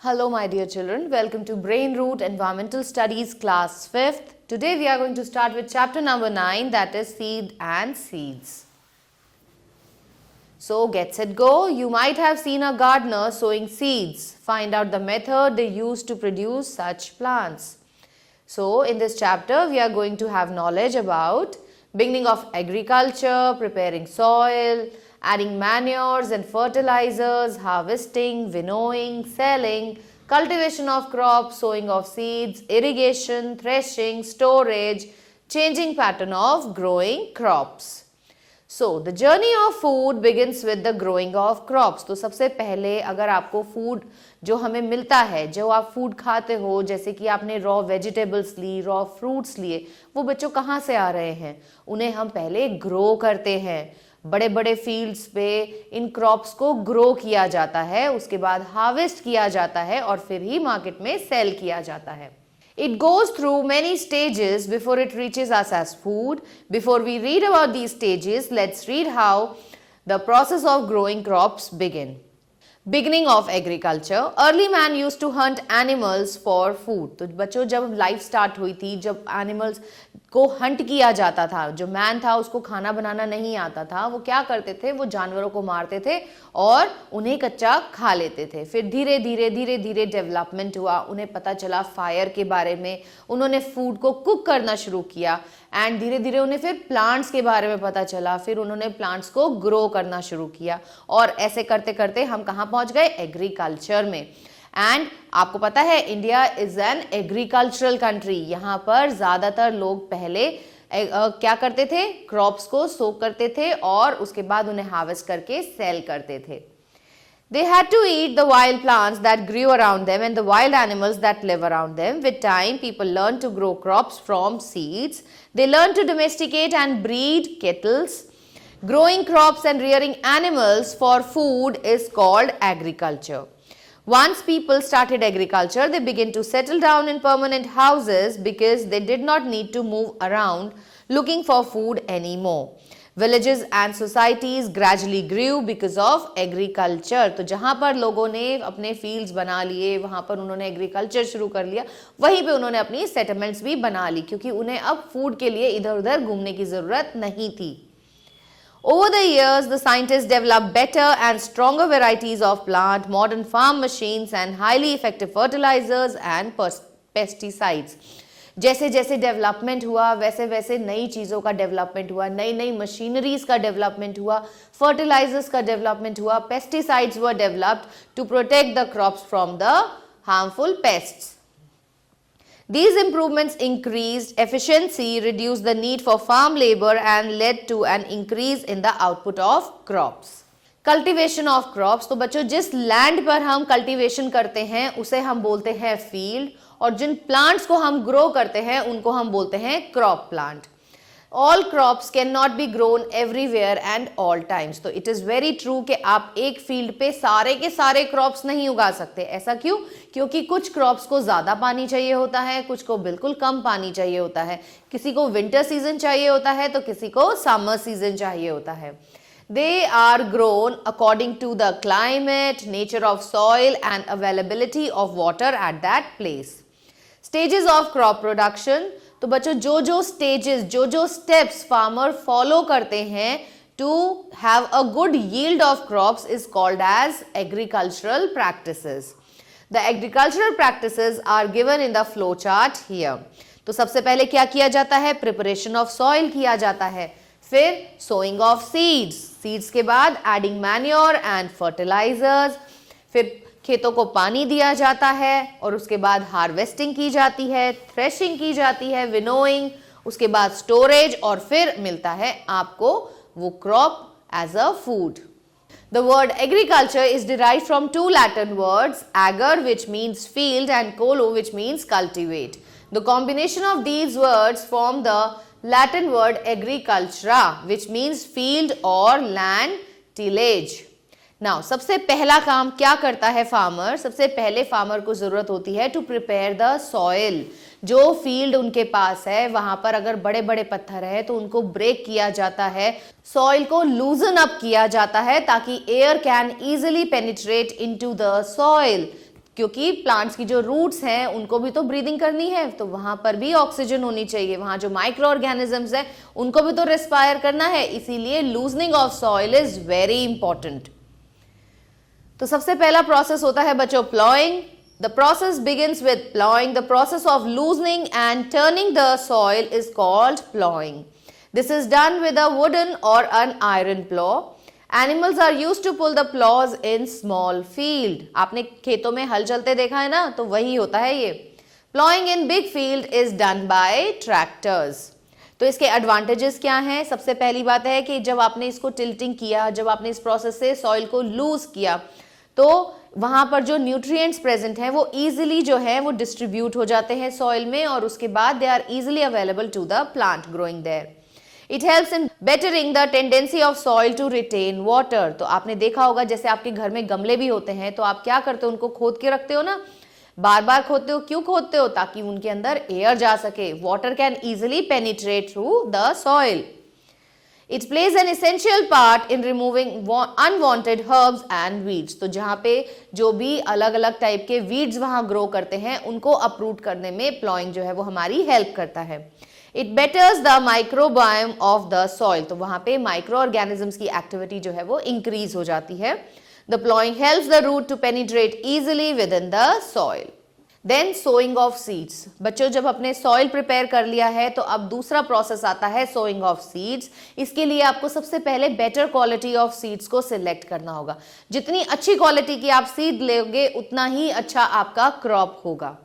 Hello my dear children, welcome to Brain Root Environmental Studies class 5th. Today we are going to start with chapter number 9, that is seed and seeds. So get set go, you might have seen a gardener sowing seeds. Find out the method they use to produce such plants. So in this chapter we are going to have knowledge about beginning of agriculture, preparing soil, adding manures and fertilizers, harvesting, winnowing, selling, cultivation of crops, sowing of seeds, irrigation, threshing, storage, changing pattern of growing crops. So, the journey of food begins with the growing of crops. तो सबसे पहले अगर आपको food जो हमें मिलता है, जो आप फूड खाते हो, जैसे कि आपने रॉ वेजिटेबल्स ली, रॉ फ्रूट्स लिए, वो बच्चों कहाँ से आ रहे हैं? उन्हें हम पहले ग्रो करते हैं. बड़े बड़े फील्ड्स पे इन क्रॉप्स को ग्रो किया जाता है, उसके बाद हार्वेस्ट किया जाता है और फिर ही मार्केट में सेल किया जाता है. It goes through many stages before it reaches us as food. Before we read about these stages, let's read how the process of growing crops begin. Beginning of agriculture. Early man used to hunt animals for food. तो बच्चों जब life start हुई थी, जब animals को Hunt किया जाता था, जो मैन था उसको खाना बनाना नहीं आता था, वो क्या करते थे? वो जानवरों को मारते थे और उन्हें कच्चा खा लेते थे. फिर धीरे धीरे डेवलपमेंट हुआ, उन्हें पता चला फायर के बारे में, उन्होंने फूड को कुक करना शुरू किया एंड धीरे धीरे उन्हें फिर प्लांट्स के बारे में पता चला, फिर उन्होंने प्लांट्स को ग्रो करना शुरू किया और ऐसे करते करते हम कहाँ पहुंच गए? एग्रीकल्चर में. एंड आपको पता है India is an agricultural country. यहाँ पर ज्यादातर लोग पहले क्या करते थे? क्रॉप्स को सो करते थे और उसके बाद उन्हें हार्वेस्ट करके सेल करते थे. They had to eat the wild plants that grew around them and the wild animals that live around them. With time, people learned to grow crops from seeds. They learned to domesticate and breed cattle. Growing crops and rearing animals for food is called agriculture. Once people started agriculture, they began to settle down in permanent houses because they did not need to move around looking for food anymore. Villages and societies gradually grew because of agriculture. तो जहाँ पर लोगों ने अपने fields बना लिए, वहाँ पर उन्होंने agriculture शुरू कर लिया, वहीं पे उन्होंने अपनी settlements भी बना ली क्योंकि उन्हें अब food के लिए इधर उधर घूमने की जरूरत नहीं थी. Over the years, the scientists developed better and stronger varieties of plant, modern farm machines and highly effective fertilizers and pesticides. जैसे जैसे डेवलपमेंट हुआ वैसे वैसे नई चीज़ों का डेवलपमेंट हुआ, नई नई मशीनरीज का डेवलपमेंट हुआ, फर्टिलाइजर्स का डेवलपमेंट हुआ, pesticides were developed to protect the crops from the harmful pests. These improvements increased efficiency, reduced the need for farm labor and led to an increase in the output of crops. Cultivation of crops. तो बच्चों जिस land पर हम cultivation करते हैं उसे हम बोलते हैं फील्ड और जिन प्लांट्स को हम ग्रो करते हैं उनको हम बोलते हैं crop plant. All crops cannot be grown everywhere and all times. तो it is very true कि आप एक फील्ड पे सारे के सारे क्रॉप्स नहीं उगा सकते. ऐसा क्यों? क्योंकि कुछ क्रॉप्स को ज़्यादा पानी चाहिए होता है, कुछ को बिल्कुल कम पानी चाहिए होता है, किसी को विंटर सीजन चाहिए होता है तो किसी को समर सीजन चाहिए होता है. They are grown according to the climate, nature of soil and availability of water at that place. Stages of crop production. तो बच्चों जो स्टेजेस जो स्टेप्स फार्मर फॉलो करते हैं to have a good yield of crops is called as agricultural practices. The agricultural practices are given in the flow chart here. तो सबसे पहले क्या किया जाता है? प्रिपरेशन ऑफ सॉइल किया जाता है, फिर सोइंग ऑफ सीड्स के बाद एडिंग मैन्योर एंड फर्टिलाइजर्स, फिर खेतों को पानी दिया जाता है और उसके बाद हार्वेस्टिंग की जाती है, थ्रेशिंग की जाती है, विनोइंग, उसके बाद स्टोरेज और फिर मिलता है आपको वो crop as a food. The word agriculture is derived from two Latin words, ager which means field and colo which means cultivate. The combination of these words form the Latin word agricultura which means field or land tillage. Now सबसे पहला काम क्या करता है farmer? सबसे पहले farmer को जरूरत होती है टू प्रिपेयर द सॉइल. जो फील्ड उनके पास है वहां पर अगर बड़े बड़े पत्थर है तो उनको ब्रेक किया जाता है, सॉइल को लूजन अप किया जाता है ताकि air can easily penetrate into the soil. क्योंकि प्लांट्स की जो रूट्स हैं उनको भी तो ब्रीदिंग करनी है, तो वहां पर भी ऑक्सीजन होनी चाहिए, वहां जो माइक्रो ऑर्गेनिजम्स हैं उनको भी तो रेस्पायर करना है, इसीलिए loosening of soil is very important. तो सबसे पहला प्रोसेस होता है बच्चों ploughing. The process begins with ploughing. The process of loosening and turning the soil is called ploughing. This is done with a wooden or an iron plough. Animals are used to pull the plows in small field. आपने खेतों में हल चलते देखा है ना, तो वही होता है ये। Plowing in big field is done by tractors. तो इसके एडवांटेजेस क्या हैं? सबसे पहली बात है कि जब आपने इसको टिल्टिंग किया, जब आपने इस प्रोसेस से सॉइल को लूज किया, तो वहां पर जो न्यूट्रिएंट्स प्रेजेंट हैं वो इजीली जो है वो डिस्ट्रीब्यूट हो जाते हैं सॉइल में, और उसके बाद they are easily available to the plant growing there. It helps in bettering the tendency of soil to retain water. तो आपने देखा होगा जैसे आपके घर में गमले भी होते हैं, तो आप क्या करते हो, उनको खोद के रखते हो ना, बार बार खोदते हो। क्यों खोदते हो? ताकि उनके अंदर एयर जा सके। Water can easily penetrate through the soil. It plays an essential part in removing unwanted herbs and weeds. तो जहाँ पे जो भी अलग अलग टाइप के weeds वहाँ ग्रो करते हैं उनको अपरूट करने में प्लॉइंग जो है वो हमारी हेल्प करता है। It betters the microbiome of the soil. तो वहां पे माइक्रो ऑर्गेनिजम्स की एक्टिविटी जो है वो इंक्रीज हो जाती है। The plowing helps the root to penetrate easily within the soil. Then sowing of seeds. बच्चों जब अपने सॉइल प्रिपेयर कर लिया है तो अब दूसरा प्रोसेस आता है सोइंग ऑफ सीड्स। इसके लिए आपको सबसे पहले बेटर क्वालिटी ऑफ सीड्स को सिलेक्ट करना होगा। जितनी अच्छी क्वालिटी की आप सीड लोगे उतना ही अच्छा आपका क्रॉप होगा।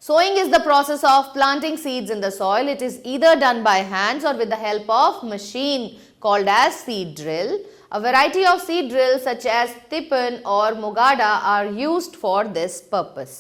Sowing is the process of planting seeds in the soil. It is either done by hands or with the help of machine called as seed drill. A variety of seed drills such as Tipan or Mogada are used for this purpose.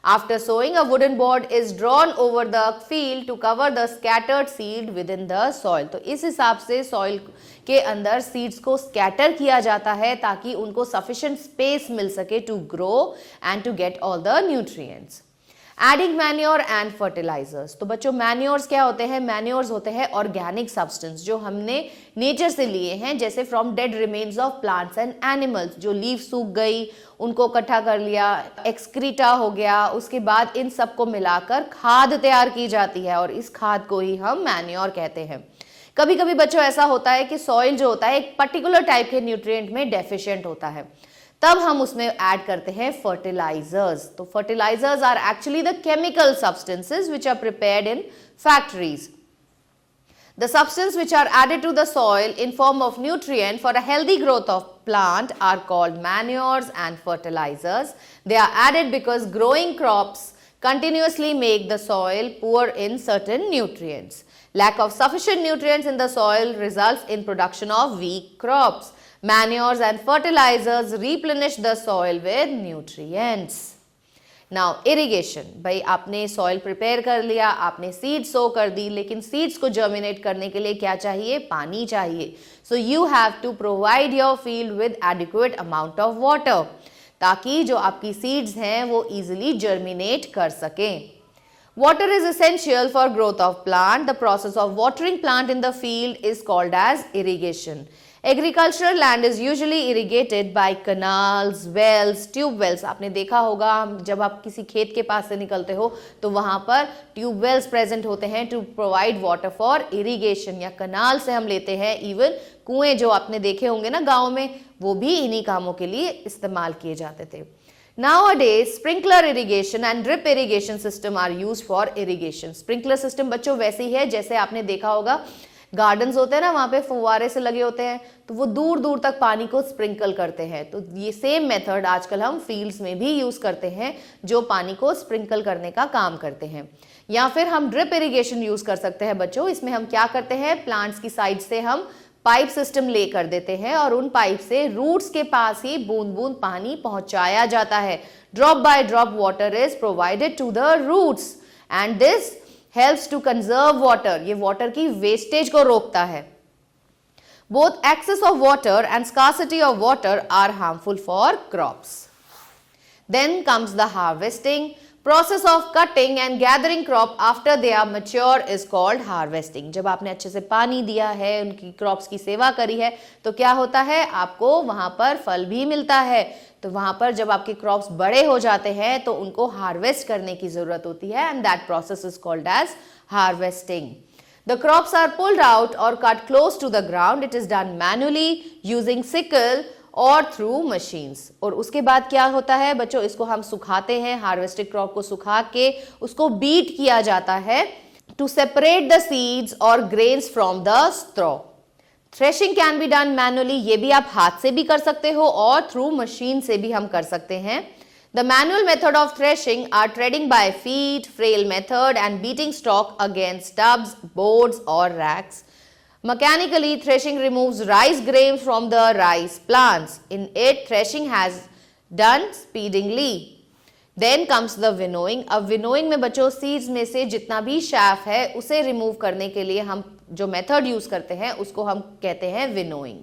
After sowing, a wooden board is drawn over the field to cover the scattered seed within the soil. तो इस हिसाब से soil के अंदर seeds को scatter किया जाता है ताकि उनको sufficient space मिल सके to grow and to get all the nutrients. Adding manure and fertilizers. तो बच्चों मैन्योर्स क्या होते हैं? मैन्योर्स होते हैं ऑर्गेनिक सब्सटेंस जो हमने नेचर से लिए हैं, जैसे from dead remains of plants and animals. जो लीफ सूख गई उनको इकट्ठा कर लिया, एक्सक्रीटा हो गया, उसके बाद इन सबको मिलाकर खाद तैयार की जाती है और इस खाद को ही हम मैन्योर कहते हैं। कभी कभी बच्चों ऐसा होता है कि सॉइल जो होता है एक पर्टिकुलर टाइप के न्यूट्रिएंट में डेफिशिएंट होता है, तब हम उसमें ऐड करते हैं फर्टिलाइजर्स। तो fertilizers are actually the chemical substances which are prepared in factories. The substances which are added to the soil in form of nutrient for a healthy growth of plant are called manures and fertilizers. They are added because growing crops continuously make the soil poor in certain nutrients. Lack of sufficient nutrients in the soil results in production of weak crops. Manures and fertilizers replenish the soil with nutrients. Now irrigation. भाई आपने soil prepare कर लिया, आपने seed sow कर दी, लेकिन seeds को germinate करने के लिए क्या चाहिए? पानी चाहिए। So you have to provide your field with adequate amount of water, ताकि जो आपकी seeds हैं वो easily germinate कर सकें। Water is essential for growth of plant. The process of watering plant in the field is called as irrigation. Agricultural land is usually irrigated by canals, wells, tube wells. आपने देखा होगा जब आप किसी खेत के पास से निकलते हो तो वहां पर ट्यूब वेल्स प्रेजेंट होते हैं to provide water for irrigation, या कनाल से हम लेते हैं। इवन कुएं जो आपने देखे होंगे ना गाँव में, वो भी इन्हीं कामों के लिए इस्तेमाल किए जाते थे। Nowadays, sprinkler irrigation and drip irrigation system are used for irrigation. Sprinkler system बच्चों वैसे ही है जैसे आपने देखा होगा गार्डन्स होते हैं ना, वहां पे फुव्वारे से लगे होते हैं, तो वो दूर दूर तक पानी को स्प्रिंकल करते हैं। तो ये सेम मेथड आजकल हम फील्ड्स में भी यूज करते हैं, जो पानी को स्प्रिंकल करने का काम करते हैं। या फिर हम ड्रिप इरिगेशन यूज कर सकते हैं बच्चों। इसमें हम क्या करते हैं, प्लांट्स की साइड से हम पाइप सिस्टम ले कर देते हैं और उन पाइप से रूट्स के पास ही बूंद बूंद पानी पहुंचाया जाता है। Drop by drop water is provided to the roots and this helps to conserve water. ये वाटर की वेस्टेज को रोकता है। Both excess of water and scarcity of water are harmful for crops. Then comes the harvesting. Process of cutting and gathering crop after they are mature is called harvesting. जब आपने अच्छे से पानी दिया है, उनकी क्रॉप्स की सेवा करी है, तो क्या होता है, आपको वहां पर फल भी मिलता है। तो वहां पर जब आपके क्रॉप्स बड़े हो जाते हैं तो उनको हार्वेस्ट करने की जरूरत होती है, and that process is called as harvesting. The crops are pulled out or cut close to the ground. It is done manually using sickle और थ्रू मशीन्स। और उसके बाद क्या होता है बच्चों, इसको हम सुखाते हैं, हार्वेस्टेड क्रॉप को सुखा के उसको बीट किया जाता है टू सेपरेट द सीड्स और grains from the straw. Threshing can be done manually, ये भी आप हाथ से भी कर सकते हो और थ्रू मशीन से भी हम कर सकते हैं। The manual method of threshing are treading by feet, frail method, and beating stalk against tubs, boards, or racks. Mechanically, threshing removes rice grains from the rice plants. In it, threshing has done speedily. Then comes the winnowing. अब winnowing में बच्चों seeds में से जितना भी chaff है उसे remove करने के लिए हम जो मेथड यूज करते हैं उसको हम कहते हैं winnowing.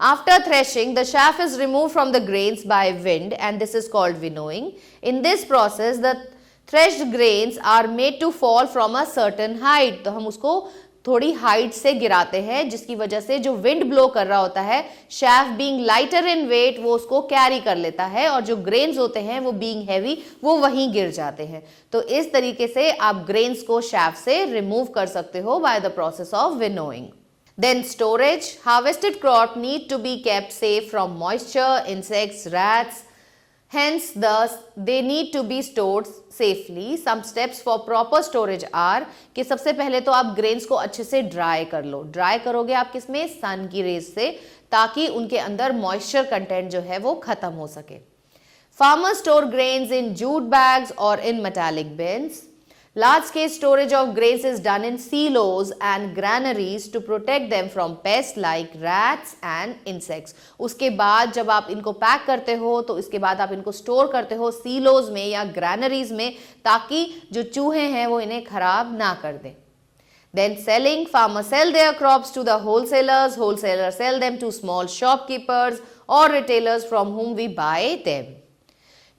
After threshing, the chaff is removed from the grains by wind, and this is called winnowing. In this process, the threshed grains are made to fall from a certain height. तो हम उसको थोड़ी height से गिराते हैं, जिसकी वजह से जो विंड ब्लो कर रहा होता है, chaff being lighter in weight, वो उसको कैरी कर लेता है, और जो ग्रेन्स होते हैं वो being heavy, वो वहीं गिर जाते हैं। तो इस तरीके से आप ग्रेन्स को chaff से रिमूव कर सकते हो by the process of winnowing. Then storage. Harvested crop need to be kept safe from moisture, insects, rats. Hence, they need to be stored safely. Some steps for proper storage are कि सबसे पहले तो आप grains को अच्छे से dry कर लो। Dry करोगे आप किसमें, सन की रेज से, ताकि उनके अंदर मॉइस्चर कंटेंट जो है वो खत्म हो सके। Farmers store grains in jute bags or in metallic bins. Large-scale storage of grains is done in silos and granaries to protect them from pests like rats and insects. उसके बाद जब आप इनको पैक करते हो तो इसके बाद आप इनको स्टोर करते हो सीलोज में या ग्रैनरीज में, ताकि जो चूहे हैं वो इन्हें खराब ना कर दें। Then selling, farmers sell their crops to the wholesalers. Wholesalers sell them to small shopkeepers or retailers from whom we buy them.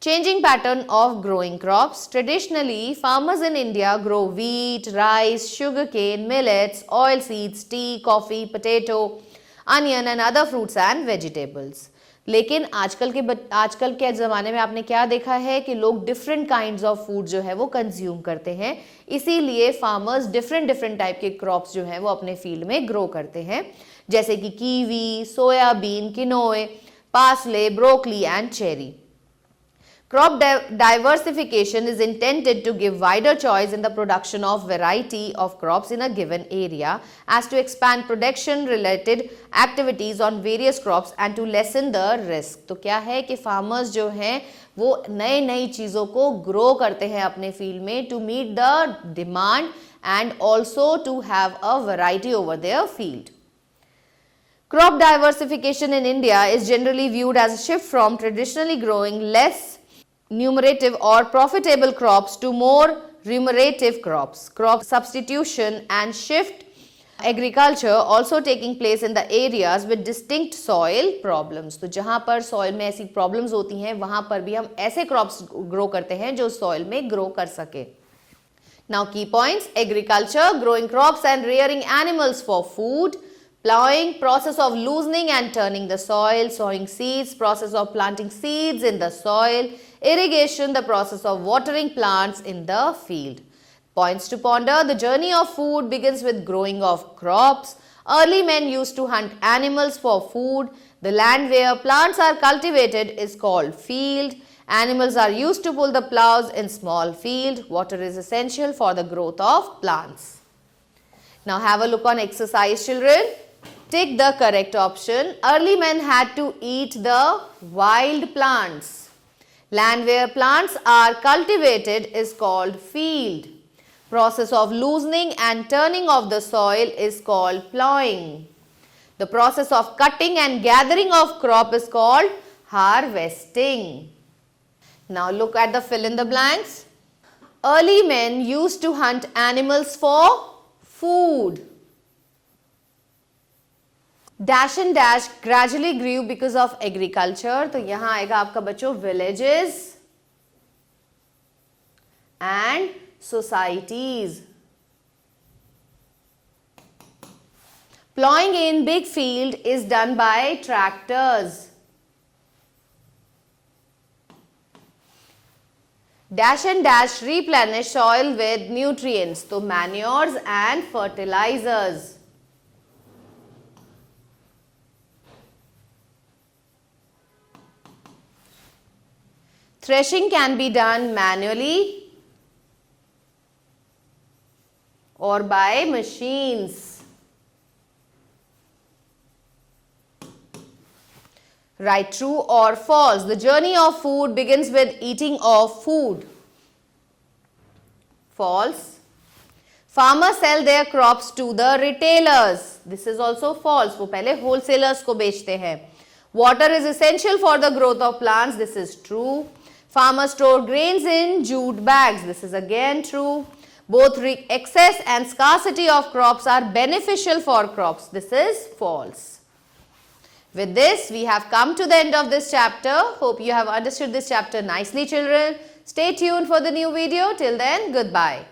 Changing pattern of growing crops. Traditionally, farmers in India grow wheat, rice, sugarcane, millets, oilseeds, tea, coffee, potato, onion and other fruits and vegetables. लेकिन आजकल के ज़माने में आपने क्या देखा है कि लोग डिफरेंट काइंड्स ऑफ फूड जो है वो कंज्यूम करते हैं, इसीलिए फार्मर्स डिफरेंट टाइप के क्रॉप्स जो हैं वो अपने फील्ड में ग्रो करते हैं, जैसे कि kiwi, soybean, quinoa, parsley, broccoli and cherry. Crop diversification is intended to give wider choice in the production of variety of crops in a given area, as to expand production related activities on various crops and to lessen the risk. तो क्या है कि farmers जो हैं वो नई चीज़ों को grow करते हैं अपने field में to meet the demand and also to have a variety over their field. Crop diversification in India is generally viewed as a shift from traditionally growing less remunerative or profitable crops to more remunerative crops. Crop substitution and shift agriculture also taking place in the areas with distinct soil problems. तो जहां पर soil में ऐसी problems होती हैं वहां पर भी हम ऐसे crops grow करते हैं जो soil में grow कर सके. Now key points: agriculture, growing crops and rearing animals for food. Plowing, process of loosening and turning the soil. Sowing seeds, process of planting seeds in the soil. Irrigation, the process of watering plants in the field. Points to ponder: the journey of food begins with growing of crops. Early men used to hunt animals for food. The land where plants are cultivated is called field. Animals are used to pull the plows in small field. Water is essential for the growth of plants. Now have a look on exercise, children. Tick the correct option. Early men had to eat the wild plants. Land where plants are cultivated is called field. Process of loosening and turning of the soil is called plowing. The process of cutting and gathering of crop is called harvesting. Now look at the fill in the blanks. Early men used to hunt animals for food. Dash and dash gradually grew because of agriculture. तो यहाँ आएगा आपका बच्चों villages and societies. Plowing in big field is done by tractors. Dash and dash replenish soil with nutrients, so manures and fertilizers. Threshing can be done manually or by machines. Right, true or false? The journey of food begins with eating of food. False. Farmers sell their crops to the retailers. This is also false. वो पहले wholesalers को बेचते हैं. Water is essential for the growth of plants. This is true. Farmers store grains in jute bags. This is again true. Both excess and scarcity of crops are beneficial for crops. This is false. With this, we have come to the end of this chapter. Hope you have understood this chapter nicely, children. Stay tuned for the new video. Till then, goodbye.